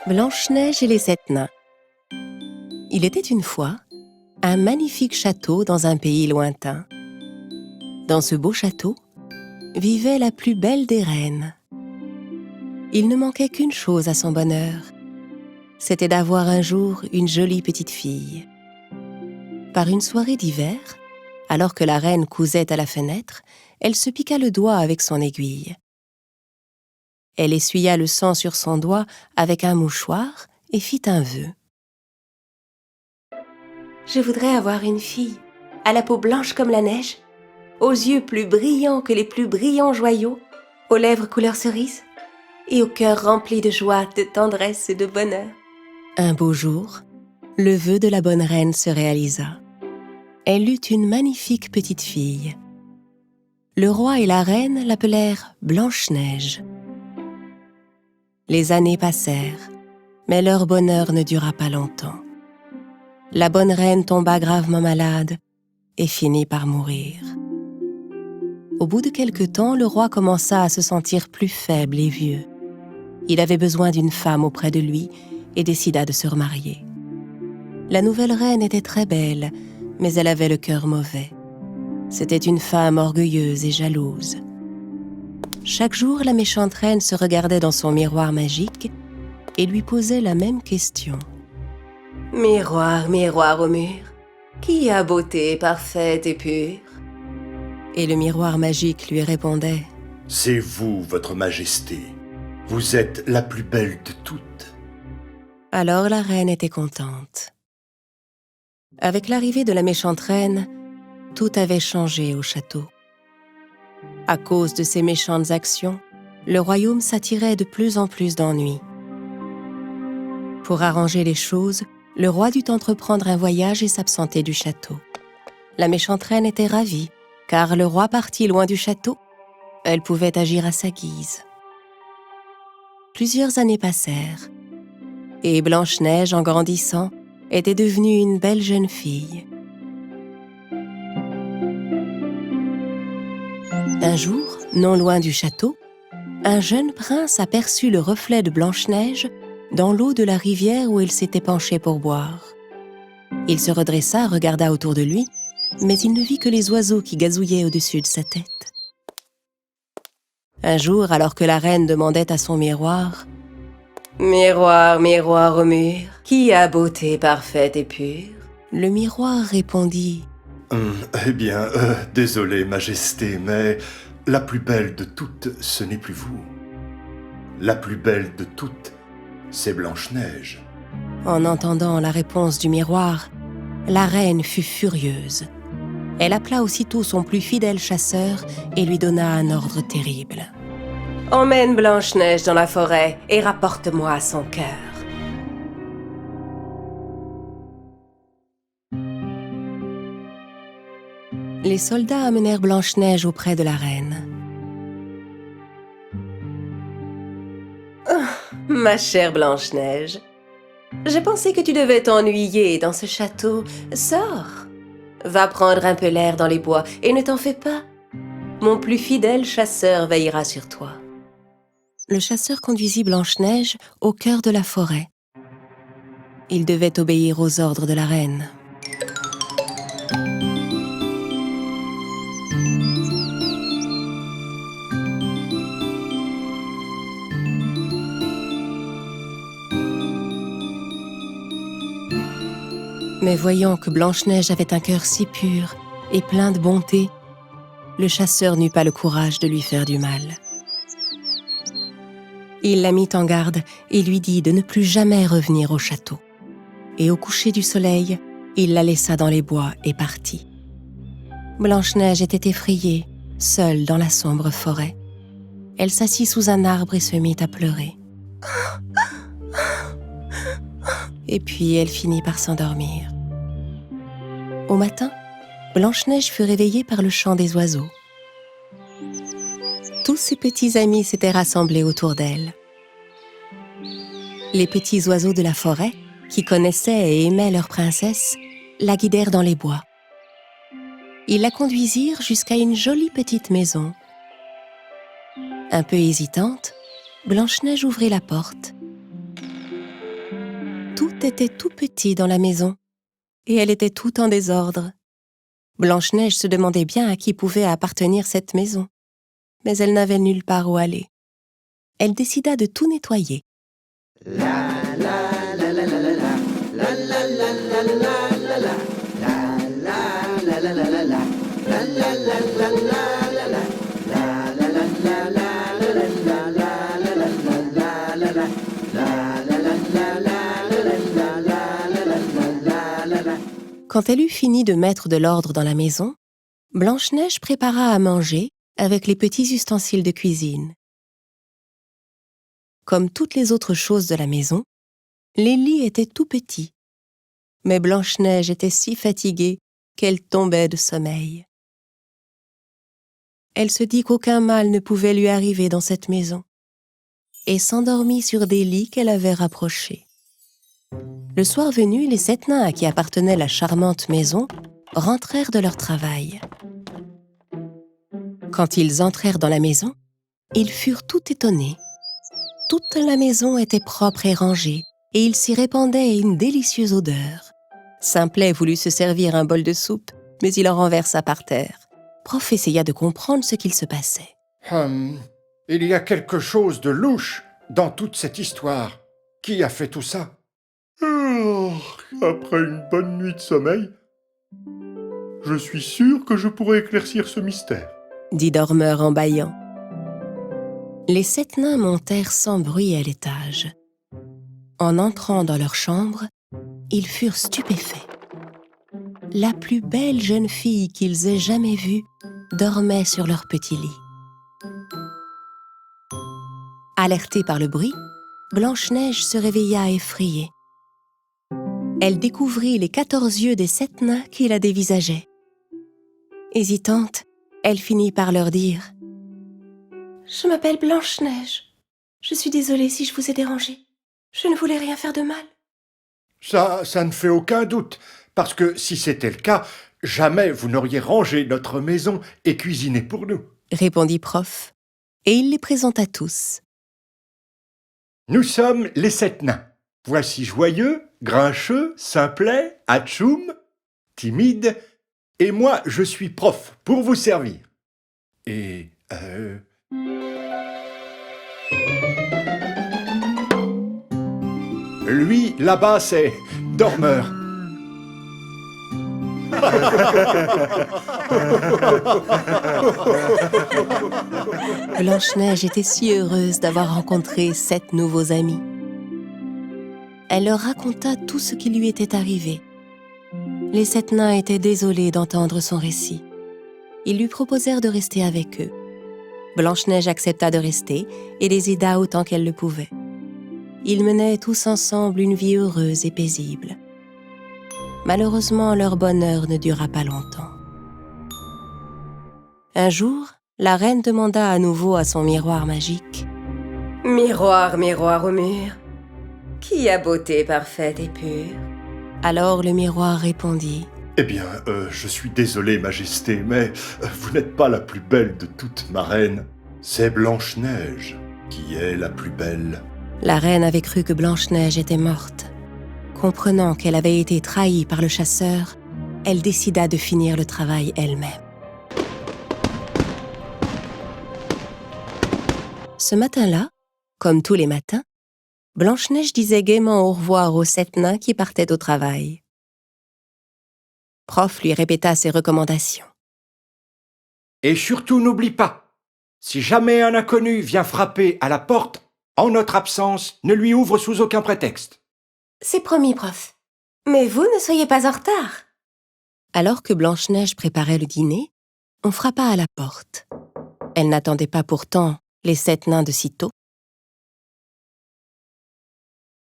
Blanche-Neige et les 7 nains. Il était une fois un magnifique château dans un pays lointain. Dans ce beau château vivait la plus belle des reines. Il ne manquait qu'une chose à son bonheur, c'était d'avoir un jour une jolie petite fille. Par une soirée d'hiver, alors que la reine cousait à la fenêtre, elle se piqua le doigt avec son aiguille. Elle essuya le sang sur son doigt avec un mouchoir et fit un vœu. « Je voudrais avoir une fille, à la peau blanche comme la neige, aux yeux plus brillants que les plus brillants joyaux, aux lèvres couleur cerise et au cœur rempli de joie, de tendresse et de bonheur. » Un beau jour, le vœu de la bonne reine se réalisa. Elle eut une magnifique petite fille. Le roi et la reine l'appelèrent Blanche-Neige. Les années passèrent, mais leur bonheur ne dura pas longtemps. La bonne reine tomba gravement malade et finit par mourir. Au bout de quelque temps, le roi commença à se sentir plus faible et vieux. Il avait besoin d'une femme auprès de lui et décida de se remarier. La nouvelle reine était très belle, mais elle avait le cœur mauvais. C'était une femme orgueilleuse et jalouse. Chaque jour, la méchante reine se regardait dans son miroir magique et lui posait la même question. « Miroir, miroir au mur, qui a beauté parfaite et pure ?» Et le miroir magique lui répondait « C'est vous, votre majesté. Vous êtes la plus belle de toutes. » Alors la reine était contente. Avec l'arrivée de la méchante reine, tout avait changé au château. À cause de ses méchantes actions, le royaume s'attirait de plus en plus d'ennuis. Pour arranger les choses, le roi dut entreprendre un voyage et s'absenter du château. La méchante reine était ravie, car le roi parti loin du château, elle pouvait agir à sa guise. Plusieurs années passèrent, et Blanche-Neige, en grandissant, était devenue une belle jeune fille. Un jour, non loin du château, un jeune prince aperçut le reflet de Blanche-Neige dans l'eau de la rivière où il s'était penché pour boire. Il se redressa, regarda autour de lui, mais il ne vit que les oiseaux qui gazouillaient au-dessus de sa tête. Un jour, alors que la reine demandait à son miroir « Miroir, miroir au mur, qui a beauté parfaite et pure ?» Le miroir répondit Eh bien, désolé, majesté, mais la plus belle de toutes, ce n'est plus vous. La plus belle de toutes, c'est Blanche-Neige. En entendant la réponse du miroir, la reine fut furieuse. Elle appela aussitôt son plus fidèle chasseur et lui donna un ordre terrible. « Emmène Blanche-Neige dans la forêt et rapporte-moi son cœur. » Les soldats amenèrent Blanche-Neige auprès de la reine. « Oh, ma chère Blanche-Neige, je pensais que tu devais t'ennuyer dans ce château. Sors, va prendre un peu l'air dans les bois et ne t'en fais pas. Mon plus fidèle chasseur veillera sur toi. » Le chasseur conduisit Blanche-Neige au cœur de la forêt. Il devait obéir aux ordres de la reine. Mais voyant que Blanche-Neige avait un cœur si pur et plein de bonté, le chasseur n'eut pas le courage de lui faire du mal. Il la mit en garde et lui dit de ne plus jamais revenir au château. Et au coucher du soleil, il la laissa dans les bois et partit. Blanche-Neige était effrayée, seule dans la sombre forêt. Elle s'assit sous un arbre et se mit à pleurer. Et puis elle finit par s'endormir. Au matin, Blanche-Neige fut réveillée par le chant des oiseaux. Tous ses petits amis s'étaient rassemblés autour d'elle. Les petits oiseaux de la forêt, qui connaissaient et aimaient leur princesse, la guidèrent dans les bois. Ils la conduisirent jusqu'à une jolie petite maison. Un peu hésitante, Blanche-Neige ouvrit la porte. était tout petit dans la maison, et elle était tout en désordre. Blanche-Neige se demandait bien à qui pouvait appartenir cette maison, mais elle n'avait nulle part où aller. Elle décida de tout nettoyer. Quand elle eut fini de mettre de l'ordre dans la maison, Blanche-Neige prépara à manger avec les petits ustensiles de cuisine. Comme toutes les autres choses de la maison, les lits étaient tout petits. Mais Blanche-Neige était si fatiguée qu'elle tombait de sommeil. Elle se dit qu'aucun mal ne pouvait lui arriver dans cette maison et s'endormit sur des lits qu'elle avait rapprochés. Le soir venu, les 7 nains à qui appartenait la charmante maison rentrèrent de leur travail. Quand ils entrèrent dans la maison, ils furent tout étonnés. Toute la maison était propre et rangée, et il s'y répandait une délicieuse odeur. Simplet voulut se servir un bol de soupe, mais il en renversa par terre. Prof essaya de comprendre ce qu'il se passait. Il y a quelque chose de louche dans toute cette histoire. Qui a fait tout ça? Après une bonne nuit de sommeil, je suis sûr que je pourrai éclaircir ce mystère, dit Dormeur en bâillant. Les 7 nains montèrent sans bruit à l'étage. En entrant dans leur chambre, ils furent stupéfaits. La plus belle jeune fille qu'ils aient jamais vue dormait sur leur petit lit. Alertée par le bruit, Blanche-Neige se réveilla effrayée. Elle découvrit les 14 yeux des 7 nains qui la dévisageaient. Hésitante, elle finit par leur dire « Je m'appelle Blanche-Neige. Je suis désolée si je vous ai dérangé. Je ne voulais rien faire de mal. » Ça ne fait aucun doute, parce que si c'était le cas, jamais vous n'auriez rangé notre maison et cuisiné pour nous. Répondit Prof, et il les présenta tous. Nous sommes les 7 nains. Voici Joyeux, Grincheux, Simplet, Atchoum, Timide, et moi je suis Prof pour vous servir. Et lui, là-bas, c'est Dormeur. Blanche-Neige était si heureuse d'avoir rencontré 7 nouveaux amis. Elle leur raconta tout ce qui lui était arrivé. Les 7 nains étaient désolés d'entendre son récit. Ils lui proposèrent de rester avec eux. Blanche-Neige accepta de rester et les aida autant qu'elle le pouvait. Ils menaient tous ensemble une vie heureuse et paisible. Malheureusement, leur bonheur ne dura pas longtemps. Un jour, la reine demanda à nouveau à son miroir magique « Miroir, miroir au mur, qui a beauté parfaite et pure ?» Alors le miroir répondit Eh bien, je suis désolé, Majesté, mais vous n'êtes pas la plus belle de toutes, ma reine. C'est Blanche-Neige qui est la plus belle. La reine avait cru que Blanche-Neige était morte. Comprenant qu'elle avait été trahie par le chasseur, elle décida de finir le travail elle-même. Ce matin-là, comme tous les matins, Blanche-Neige disait gaiement au revoir aux 7 nains qui partaient au travail. Prof lui répéta ses recommandations. Et surtout, n'oublie pas, si jamais un inconnu vient frapper à la porte, en notre absence, ne lui ouvre sous aucun prétexte. C'est promis, prof. Mais vous ne soyez pas en retard. Alors que Blanche-Neige préparait le dîner, on frappa à la porte. Elle n'attendait pas pourtant les 7 nains de sitôt.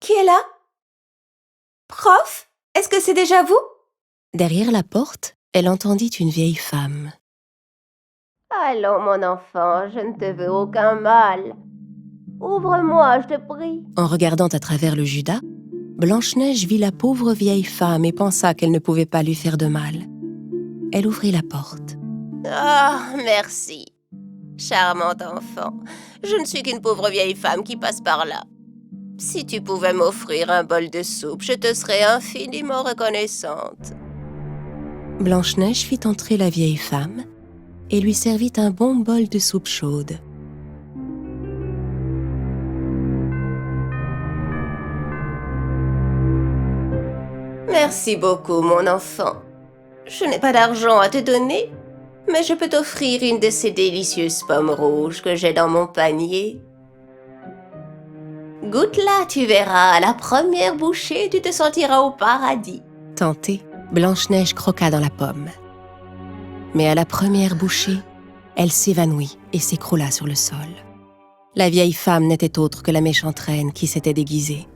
Qui est là? Prof, est-ce que c'est déjà vous? Derrière la porte, elle entendit une vieille femme. Allons, mon enfant, je ne te veux aucun mal. Ouvre-moi, je te prie. En regardant à travers le judas, Blanche-Neige vit la pauvre vieille femme et pensa qu'elle ne pouvait pas lui faire de mal. Elle ouvrit la porte. Ah, merci. Charmant enfant, je ne suis qu'une pauvre vieille femme qui passe par là. Si tu pouvais m'offrir un bol de soupe, je te serais infiniment reconnaissante. Blanche-Neige fit entrer la vieille femme et lui servit un bon bol de soupe chaude. Merci beaucoup, mon enfant. Je n'ai pas d'argent à te donner, mais je peux t'offrir une de ces délicieuses pommes rouges que j'ai dans mon panier. Goûte-la, tu verras, à la première bouchée, tu te sentiras au paradis. Tentée, Blanche-Neige croqua dans la pomme. Mais à la première bouchée, elle s'évanouit et s'écroula sur le sol. La vieille femme n'était autre que la méchante reine qui s'était déguisée.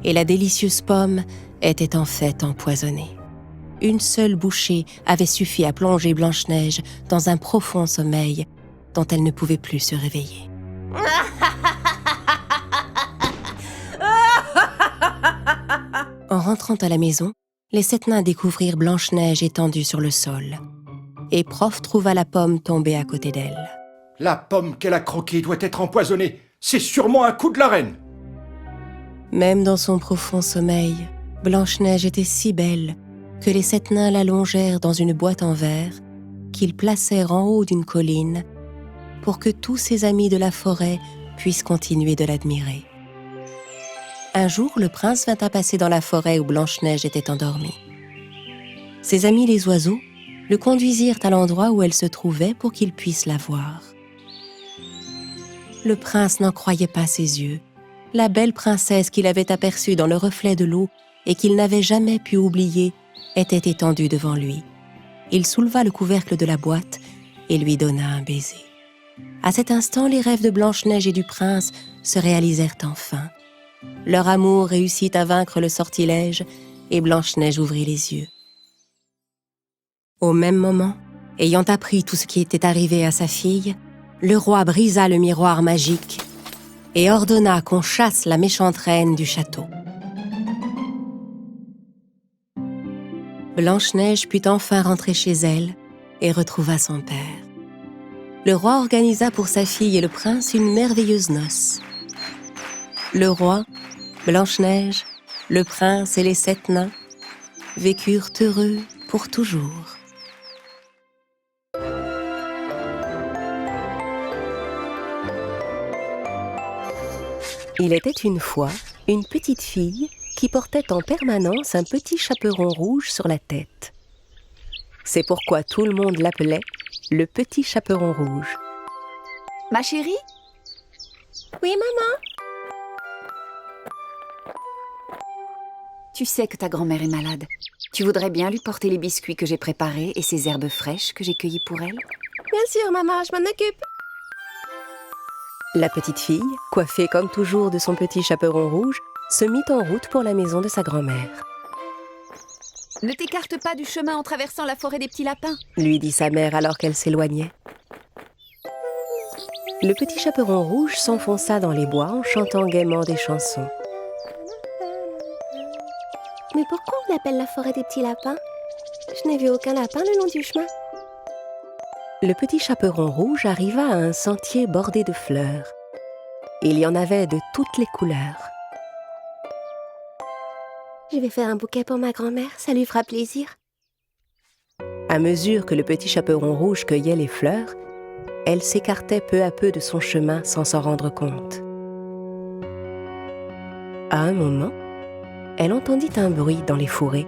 Et la délicieuse pomme était en fait empoisonnée. Une seule bouchée avait suffi à plonger Blanche-Neige dans un profond sommeil dont elle ne pouvait plus se réveiller. En rentrant à la maison, les 7 nains découvrirent Blanche-Neige étendue sur le sol. Et Prof trouva la pomme tombée à côté d'elle. La pomme qu'elle a croquée doit être empoisonnée. C'est sûrement un coup de la reine. Même dans son profond sommeil, Blanche-Neige était si belle que les 7 nains l'allongèrent dans une boîte en verre qu'ils placèrent en haut d'une colline pour que tous ses amis de la forêt puissent continuer de l'admirer. Un jour, le prince vint à passer dans la forêt où Blanche-Neige était endormie. Ses amis les oiseaux le conduisirent à l'endroit où elle se trouvait pour qu'il puisse la voir. Le prince n'en croyait pas ses yeux. La belle princesse qu'il avait aperçue dans le reflet de l'eau et qu'il n'avait jamais pu oublier était étendue devant lui. Il souleva le couvercle de la boîte et lui donna un baiser. À cet instant, les rêves de Blanche-Neige et du prince se réalisèrent enfin. Leur amour réussit à vaincre le sortilège et Blanche-Neige ouvrit les yeux. Au même moment, ayant appris tout ce qui était arrivé à sa fille, le roi brisa le miroir magique et ordonna qu'on chasse la méchante reine du château. Blanche-Neige put enfin rentrer chez elle et retrouva son père. Le roi organisa pour sa fille et le prince une merveilleuse noce. Le roi, Blanche-Neige, le prince et les 7 nains vécurent heureux pour toujours. Il était une fois une petite fille qui portait en permanence un petit chaperon rouge sur la tête. C'est pourquoi tout le monde l'appelait le petit chaperon rouge. Ma chérie? Oui, maman? Tu sais que ta grand-mère est malade. Tu voudrais bien lui porter les biscuits que j'ai préparés et ces herbes fraîches que j'ai cueillies pour elle? Bien sûr, maman, je m'en occupe. La petite fille, coiffée comme toujours de son petit chaperon rouge, se mit en route pour la maison de sa grand-mère. Ne t'écarte pas du chemin en traversant la forêt des petits lapins, Lui dit sa mère alors qu'elle s'éloignait. Le petit chaperon rouge s'enfonça dans les bois en chantant gaiement des chansons. Mais pourquoi on l'appelle la forêt des petits lapins? Je n'ai vu aucun lapin le long du chemin. Le petit chaperon rouge arriva à un sentier bordé de fleurs. Il y en avait de toutes les couleurs. Je vais faire un bouquet pour ma grand-mère, ça lui fera plaisir. À mesure que le petit chaperon rouge cueillait les fleurs, elle s'écartait peu à peu de son chemin sans s'en rendre compte. À un moment, elle entendit un bruit dans les fourrés.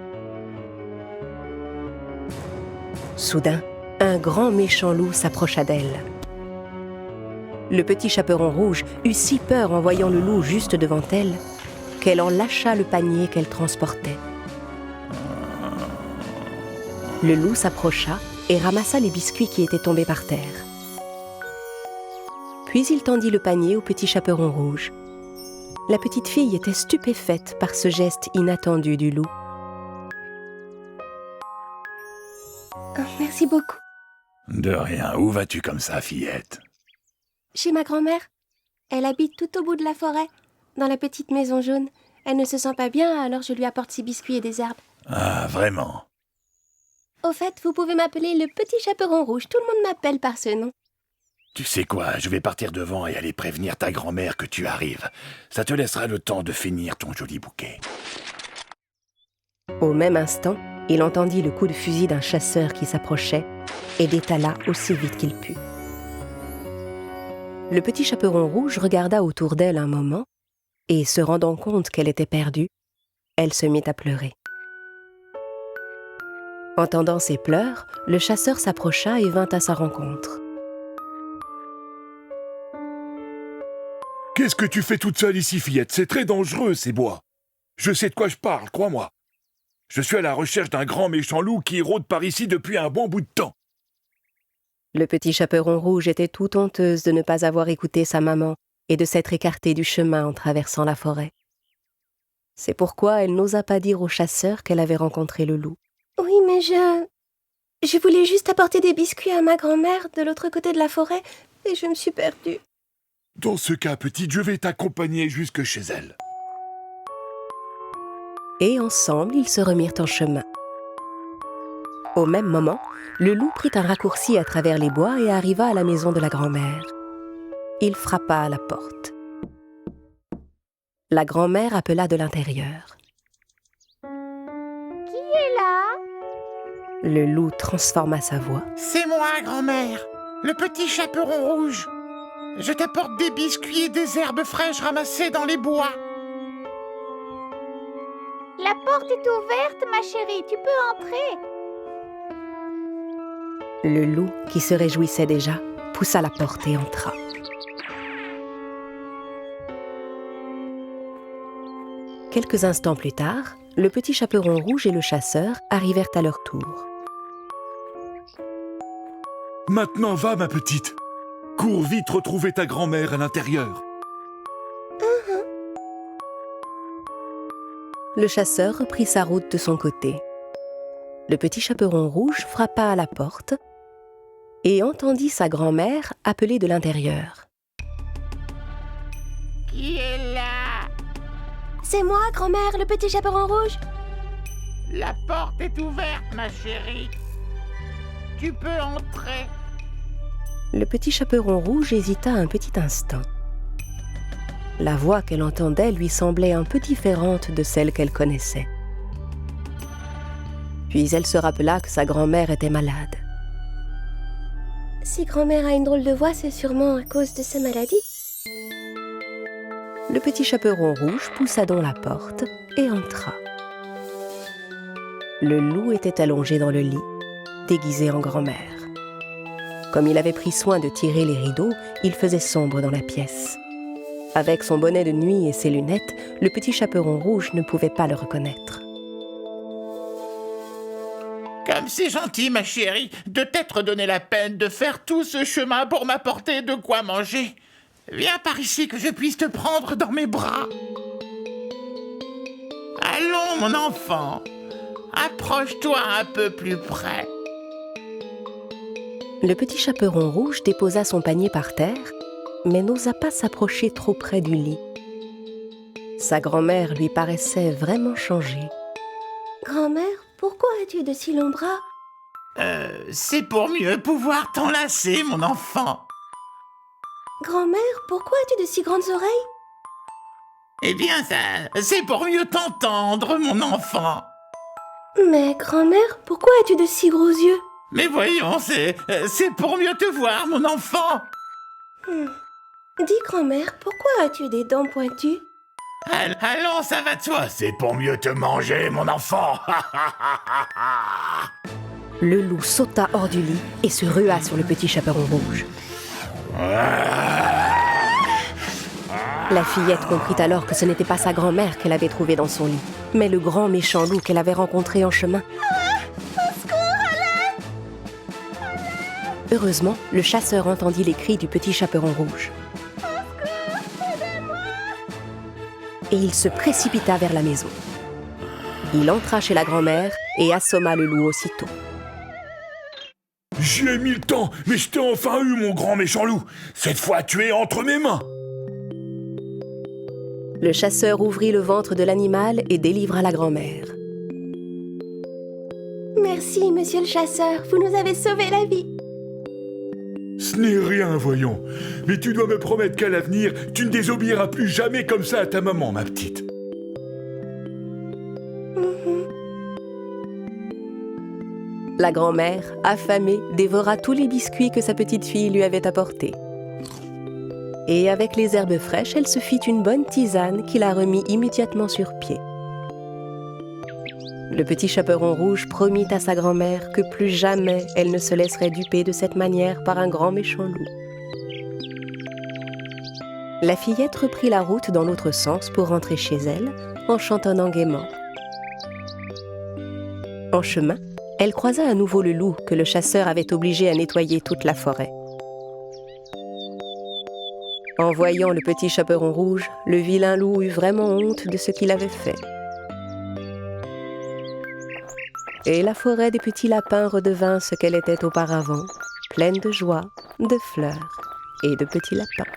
Soudain, un grand méchant loup s'approcha d'elle. Le petit chaperon rouge eut si peur en voyant le loup juste devant elle qu'elle en lâcha le panier qu'elle transportait. Le loup s'approcha et ramassa les biscuits qui étaient tombés par terre. Puis il tendit le panier au petit chaperon rouge. La petite fille était stupéfaite par ce geste inattendu du loup. Oh, merci beaucoup. De rien, où vas-tu comme ça, fillette? Chez ma grand-mère. Elle habite tout au bout de la forêt, dans la petite maison jaune. Elle ne se sent pas bien, alors je lui apporte ses biscuits et des herbes. Ah, vraiment? Au fait, vous pouvez m'appeler le petit chaperon rouge. Tout le monde m'appelle par ce nom. Tu sais quoi, je vais partir devant et aller prévenir ta grand-mère que tu arrives. Ça te laissera le temps de finir ton joli bouquet. Au même instant, il entendit le coup de fusil d'un chasseur qui s'approchait et détala aussi vite qu'il put. Le petit chaperon rouge regarda autour d'elle un moment et, se rendant compte qu'elle était perdue, elle se mit à pleurer. Entendant ses pleurs, le chasseur s'approcha et vint à sa rencontre. « Qu'est-ce que tu fais toute seule ici, fillette? C'est très dangereux, ces bois. Je sais de quoi je parle, crois-moi. Je suis à la recherche d'un grand méchant loup qui rôde par ici depuis un bon bout de temps. » Le petit chaperon rouge était tout honteuse de ne pas avoir écouté sa maman et de s'être écartée du chemin en traversant la forêt. C'est pourquoi elle n'osa pas dire au chasseur qu'elle avait rencontré le loup. Oui, mais je voulais juste apporter des biscuits à ma grand-mère de l'autre côté de la forêt et je me suis perdue. Dans ce cas, petite, je vais t'accompagner jusque chez elle. Et ensemble, ils se remirent en chemin. Au même moment, le loup prit un raccourci à travers les bois et arriva à la maison de la grand-mère. Il frappa à la porte. La grand-mère appela de l'intérieur. Qui est là? Le loup transforma sa voix. C'est moi, grand-mère, le petit chaperon rouge. Je t'apporte des biscuits et des herbes fraîches ramassées dans les bois. La porte est ouverte, ma chérie, tu peux entrer. Le loup, qui se réjouissait déjà, poussa la porte et entra. Quelques instants plus tard, le petit chaperon rouge et le chasseur arrivèrent à leur tour. « Maintenant, va, ma petite. Cours vite retrouver ta grand-mère à l'intérieur. » Le chasseur reprit sa route de son côté. Le petit chaperon rouge frappa à la porte et entendit sa grand-mère appeler de l'intérieur. Qui est là? C'est moi, grand-mère, le petit chaperon rouge. La porte est ouverte, ma chérie. Tu peux entrer. Le petit chaperon rouge hésita un petit instant. La voix qu'elle entendait lui semblait un peu différente de celle qu'elle connaissait. Puis elle se rappela que sa grand-mère était malade. Si grand-mère a une drôle de voix, c'est sûrement à cause de sa maladie. Le petit chaperon rouge poussa donc la porte et entra. Le loup était allongé dans le lit, déguisé en grand-mère. Comme il avait pris soin de tirer les rideaux, il faisait sombre dans la pièce. Avec son bonnet de nuit et ses lunettes, le petit chaperon rouge ne pouvait pas le reconnaître. Comme c'est gentil, ma chérie, de t'être donné la peine de faire tout ce chemin pour m'apporter de quoi manger. Viens par ici que je puisse te prendre dans mes bras. Allons, mon enfant, approche-toi un peu plus près. Le petit chaperon rouge déposa son panier par terre, mais n'osa pas s'approcher trop près du lit. Sa grand-mère lui paraissait vraiment changée. Grand-mère, pourquoi as-tu de si longs bras? C'est pour mieux pouvoir t'enlacer, mon enfant. Grand-mère, pourquoi as-tu de si grandes oreilles? Eh bien, c'est pour mieux t'entendre, mon enfant. Mais grand-mère, pourquoi as-tu de si gros yeux? Mais voyons, c'est pour mieux te voir, mon enfant. Dis, grand-mère, pourquoi as-tu des dents pointues? Allons, ça va de soi, c'est pour mieux te manger, mon enfant. Le loup sauta hors du lit et se rua sur le petit chaperon rouge. La fillette comprit alors que ce n'était pas sa grand-mère qu'elle avait trouvée dans son lit, mais le grand méchant loup qu'elle avait rencontré en chemin. Heureusement, le chasseur entendit les cris du petit chaperon rouge. Et il se précipita vers la maison. Il entra chez la grand-mère et assomma le loup aussitôt. J'y ai mis le temps, mais je t'ai enfin eu, mon grand méchant loup. Cette fois, tu es entre mes mains. Le chasseur ouvrit le ventre de l'animal et délivra la grand-mère. Merci, monsieur le chasseur, vous nous avez sauvé la vie. Ce n'est rien, voyons. Mais tu dois me promettre qu'à l'avenir, tu ne désobéiras plus jamais comme ça à ta maman, ma petite. La grand-mère, affamée, dévora tous les biscuits que sa petite fille lui avait apportés. Et avec les herbes fraîches, elle se fit une bonne tisane qui la remit immédiatement sur pied. Le petit chaperon rouge promit à sa grand-mère que plus jamais elle ne se laisserait duper de cette manière par un grand méchant loup. La fillette reprit la route dans l'autre sens pour rentrer chez elle, en chantonnant gaiement. En chemin, elle croisa à nouveau le loup que le chasseur avait obligé à nettoyer toute la forêt. En voyant le petit chaperon rouge, le vilain loup eut vraiment honte de ce qu'il avait fait. Et la forêt des petits lapins redevint ce qu'elle était auparavant, pleine de joie, de fleurs et de petits lapins.